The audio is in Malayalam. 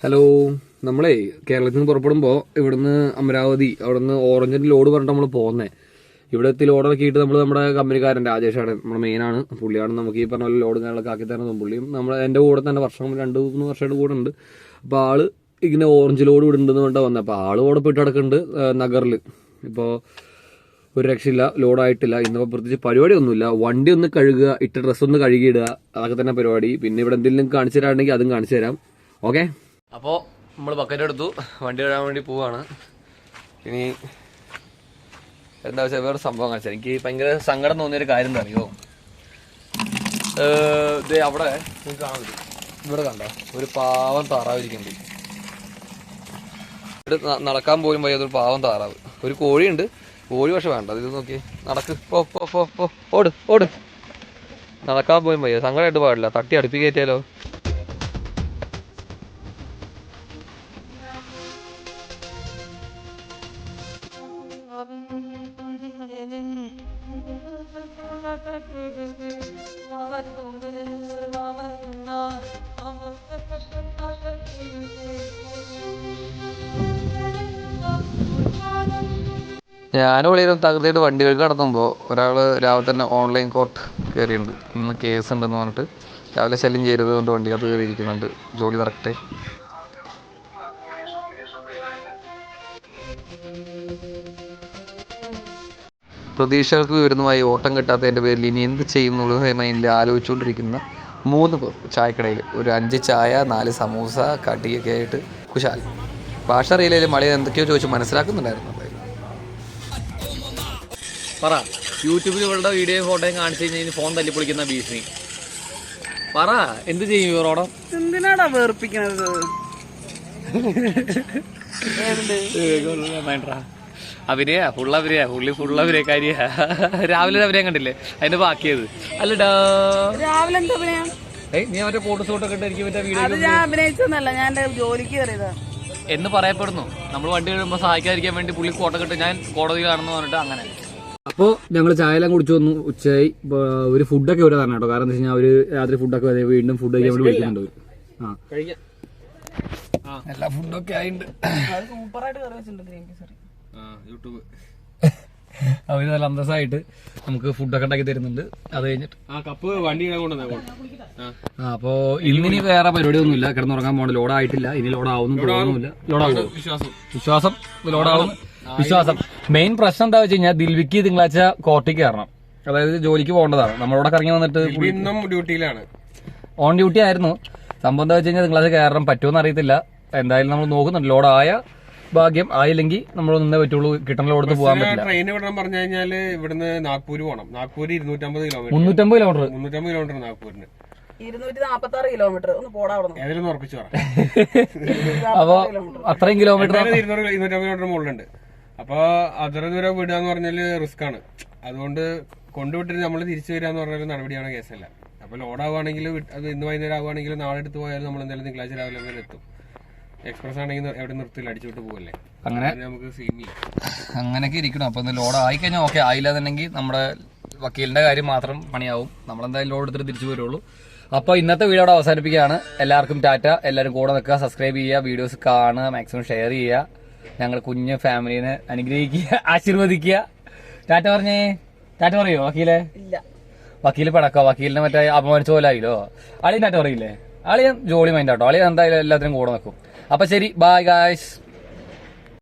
ഹലോ, നമ്മളെ കേരളത്തിൽ നിന്ന് പുറപ്പെടുമ്പോൾ ഇവിടുന്ന് അമരാവതി അവിടുന്ന് ഓറഞ്ചിന്റെ ലോഡ് പറഞ്ഞിട്ട് നമ്മൾ പോകുന്നത്. ഇവിടെ എത്തി ലോഡ് ഇറക്കിയിട്ട് നമ്മൾ നമ്മുടെ കമ്പനിക്കാരൻ രാജേഷാണ് നമ്മുടെ മെയിനാണ്. പുള്ളിയാണ് നമുക്ക് ഈ പറഞ്ഞ പോലെ ലോഡ് കാര്യങ്ങളൊക്കെ ആക്കി തരുന്നത്. പുള്ളിയും എൻ്റെ കൂടെ തന്നെ 2-3 വർഷമായിട്ട് കൂടെ ഉണ്ട്. അപ്പോൾ ആള് ഇങ്ങനെ ഓറഞ്ച് ലോഡ് വിടുന്നുണ്ടെന്ന് പറഞ്ഞിട്ട് വന്നത്. അപ്പോൾ ആള് ഓടെ പോയിട്ട് കിടക്കുന്നുണ്ട് നഗറിൽ. ഇപ്പോൾ ഒരു രക്ഷയില്ല, ലോഡായിട്ടില്ല. ഇന്നിപ്പോൾ പ്രത്യേകിച്ച് പരിപാടിയൊന്നുമില്ല. വണ്ടി ഒന്ന് കഴുകുക, ഇട്ട ഡ്രസ്സ് ഒന്ന് കഴുകിയിടുക, അതൊക്കെ തന്നെ പരിപാടി. പിന്നെ ഇവിടെ എന്തെങ്കിലും കാണിച്ചു തരാണെങ്കിൽ അതും കാണിച്ചു തരാം. ഓക്കെ, അപ്പോൾ നമ്മൾ ബക്കറ്റ് എടുത്തു, വണ്ടി കഴുകാൻ വേണ്ടി പോവാണ്. ഇനി എന്താ വെച്ചാൽ വേറെ സംഭവം കാണിച്ചാൽ എനിക്ക് ഭയങ്കര സങ്കടം തോന്നിയൊരു കാര്യം എന്താ അറിയോ? ഇത് അവിടെ നിങ്ങൾക്ക് കാണാൻ പറ്റും, ഇവിടെ കണ്ടോ ഒരു പാവം താറാവ് ഇരിക്കുന്നുണ്ട്. ഇവിടെ നടക്കാൻ പോലും വയ്യാത്തൊരു പാവം താറാവ്. ഒരു കോഴിയുണ്ട്, കോഴി പക്ഷെ വേണ്ട. ഇത് നോക്കി നടക്ക്, ഓട് ഓട്. നടക്കാൻ പോലും വയ്യ, സങ്കടമായിട്ട് പാടില്ല. തട്ടി അടുപ്പി കയറ്റിയാലോ. ഞാൻ വെളിയിലും തകർത്തിട്ട് വണ്ടികൾക്ക് കടത്തുമ്പോൾ ഒരാൾ രാവിലെ തന്നെ ഓൺലൈൻ കോർട്ട് കയറിയിട്ടുണ്ട്. ഇന്ന് കേസ് ഉണ്ടെന്ന് പറഞ്ഞിട്ട് രാവിലെ ശല്യം ചെയ്തത് കൊണ്ട് വണ്ടി അത് കയറിയിരിക്കുന്നുണ്ട്. ജോലി നടക്കട്ടെ. പ്രതീക്ഷകൾക്ക് വിരുദ്ധമായി ഓട്ടം കിട്ടാത്തതിൻ്റെ പേരിൽ ഇനി എന്ത് ചെയ്യുന്നുള്ളത് മൈൻഡിൽ ആലോചിച്ചുകൊണ്ടിരിക്കുന്ന 3 പേർ ചായക്കടയിൽ. ഒരു 5 ചായ, 4 സമൂസ, കടിയൊക്കെ ആയിട്ട് കുശാൽ. ഭാഷ അറിയില്ലെങ്കിലും മളി എന്തൊക്കെയോ ചോദിച്ച് മനസ്സിലാക്കുന്നുണ്ടായിരുന്നു. പറ, യൂട്യൂബിൽ ഇവളുടെ വീഡിയോയും ഫോട്ടോയും കാണിച്ചു കഴിഞ്ഞാൽ ഫോൺ തല്ലിപ്പൊളിക്കുന്ന ഭീഷണി. പറ, എന്ത് ചെയ്യും ഇവരോടോ? എന്തിനാടാ വേർപ്പിക്കണത്? അവരെയാ ഫുള്ളവരെയാ കാര്യ. രാവിലെ അവരെയും കണ്ടില്ലേ, അതിന്റെ ബാക്കിയത് അല്ലടാ. രാവിലെ എന്താ നീ മറ്റേ ഫോട്ടോഷൂട്ടൊക്കെ ഇട്ട് എനിക്ക് മറ്റേ വീഡിയോ ഞാൻ അഭിനയിച്ചൊന്നല്ല, ഞാൻ ജോലിക്ക് കയറിയതാ എന്ന് പറയപ്പെടുന്നു. നമ്മൾ വണ്ടി കഴിയുമ്പോൾ സഹായിക്കാതിരിക്കാൻ വേണ്ടി പുള്ളി കോട്ട കിട്ട് ഞാൻ കോടതിയിലാണെന്ന് പറഞ്ഞിട്ട് അങ്ങനെ. അപ്പോൾ ഞങ്ങൾ ചായയെല്ലാം കുടിച്ചു വന്നു. ഉച്ചയായി. ഒരു ഫുഡൊക്കെ ഇവിടെ തന്നെ കേട്ടോ. കാരണം എന്താ വെച്ച് കഴിഞ്ഞാൽ അവര് രാത്രി ഫുഡൊക്കെ വീണ്ടും ഫുഡ് കഴിക്കാൻ വേണ്ടി വിളിക്കുന്നുണ്ട്. എല്ലാ ഫുഡൊക്കെ ആയിട്ടുണ്ട്. അവര് നല്ല അന്തസ്സായിട്ട് നമുക്ക് ഫുഡൊക്കെ ഉണ്ടാക്കി തരുന്നുണ്ട്. അത് കഴിഞ്ഞിട്ട് അപ്പോ ഇന്നിനി വേറെ പരിപാടിയൊന്നുമില്ല. കിടന്നുറങ്ങാൻ പോകണ്ട. ലോഡായിട്ടില്ല, ഇനി ലോഡാവുന്നു തോന്നുന്നില്ല. ലോഡാവും, വിശ്വാസം ലോഡാവും, വിശ്വാസം. മെയിൻ പ്രശ്നം എന്താ വെച്ച് കഴിഞ്ഞാൽ ദിൽവിക്ക് തിങ്കളാഴ്ച കോർട്ടിക്ക് കയറണം. അതായത് ജോലിക്ക് പോകേണ്ടതാണ്. നമ്മളോടൊക്കെ ഇറങ്ങി വന്നിട്ട് ഡ്യൂട്ടിയിലാണ്, ഓൺ ഡ്യൂട്ടി ആയിരുന്നു. സംഭവം എന്താ വെച്ച് കഴിഞ്ഞാൽ തിങ്കളാഴ്ച കയറാൻ പറ്റുമെന്ന് അറിയത്തില്ല. എന്തായാലും നമ്മൾ നോക്കുന്നുണ്ട്. ലോഡായ ഭാഗ്യം, ആയില്ലെങ്കിൽ നമ്മൾ നിന്നേ പറ്റുള്ളൂ. കിട്ടുന്ന ലോഡ് പോകാൻ പറ്റില്ല. ട്രെയിൻ വിടാൻ പറഞ്ഞു കഴിഞ്ഞാല് ഇവിടുന്ന് നാഗ്പൂർ പോകണം. നാഗ്പൂർ 250 കിലോമീറ്റർ, 350 കിലോമീറ്റർ, 350 കിലോമീറ്റർ നാഗ്പൂരിന്. 246 കിലോമീറ്റർ. ഒന്ന് പോടാ ഏതെങ്കിലും ഉറപ്പിച്ചു പറ. അപ്പൊ അത്രയും കിലോമീറ്റർ, 250 കിലോമീറ്റർ മുകളിലുണ്ട്. അപ്പൊ അത്ര ദൂരം വിടുക എന്ന് പറഞ്ഞാല് റിസ്ക് ആണ്. അതുകൊണ്ട് കൊണ്ടുവിട്ടിട്ട് നമ്മൾ തിരിച്ചു വരിക എന്ന് പറഞ്ഞാൽ നടപടിയാണ്, കേസല്ല. അപ്പൊ ലോഡാവുകയാണെങ്കിൽ അത് ഇന്ന് വൈകുന്നേരം ആവുകയാണെങ്കിൽ നാളെ എടുത്ത് പോയാലും നമ്മൾ എന്തായാലും തിങ്കളാഴ്ച രാവിലെ വരെ എത്തും. എക്സ്പ്രസ് ആണെങ്കിൽ എവിടെ നിർത്തില്ല, അടിച്ചുവിട്ട് പോകല്ലേ. അങ്ങനെ നമുക്ക് അങ്ങനെയൊക്കെ ഇരിക്കണം. അപ്പൊ ലോഡ് ആയിക്കഴിഞ്ഞാൽ ഓക്കെ. ആയില്ലാന്നുണ്ടെങ്കിൽ നമ്മുടെ വക്കീലിന്റെ കാര്യം മാത്രം പണിയാവും. നമ്മളെന്തായാലും ലോഡ് എടുത്തിട്ട് തിരിച്ചു വരുള്ളൂ. അപ്പോൾ ഇന്നത്തെ വീഡിയോ അവിടെ അവസാനിപ്പിക്കുകയാണ്. എല്ലാവർക്കും ടാറ്റ. എല്ലാവരും കൂടെ നിൽക്കുക, സബ്സ്ക്രൈബ് ചെയ്യുക, വീഡിയോസ് കാണുക, മാക്സിമം ഷെയർ ചെയ്യുക. ഞങ്ങൾ കുഞ്ഞ് ഫാമിലിനെ അനുഗ്രഹിക്കുക, ആശീർവദിക്കുക. ടാറ്റ പറഞ്ഞേ. ടാറ്റ പറയോ വക്കീലെ? വക്കീല് പടക്കോ? വക്കീലിനെ മറ്റേ അപമാനിച്ച പോലെ ആയില്ലോ. അളിയൻ ടാറ്റ പറയില്ലേ? അളിയൻ ജോളി മൈൻഡ് ആട്ടോ. അളിയൻ എന്തായാലും എല്ലാത്തിനും കൂടെ നിൽക്കും. അപ്പൊ ശരി, ബൈ ഗായ്സ്.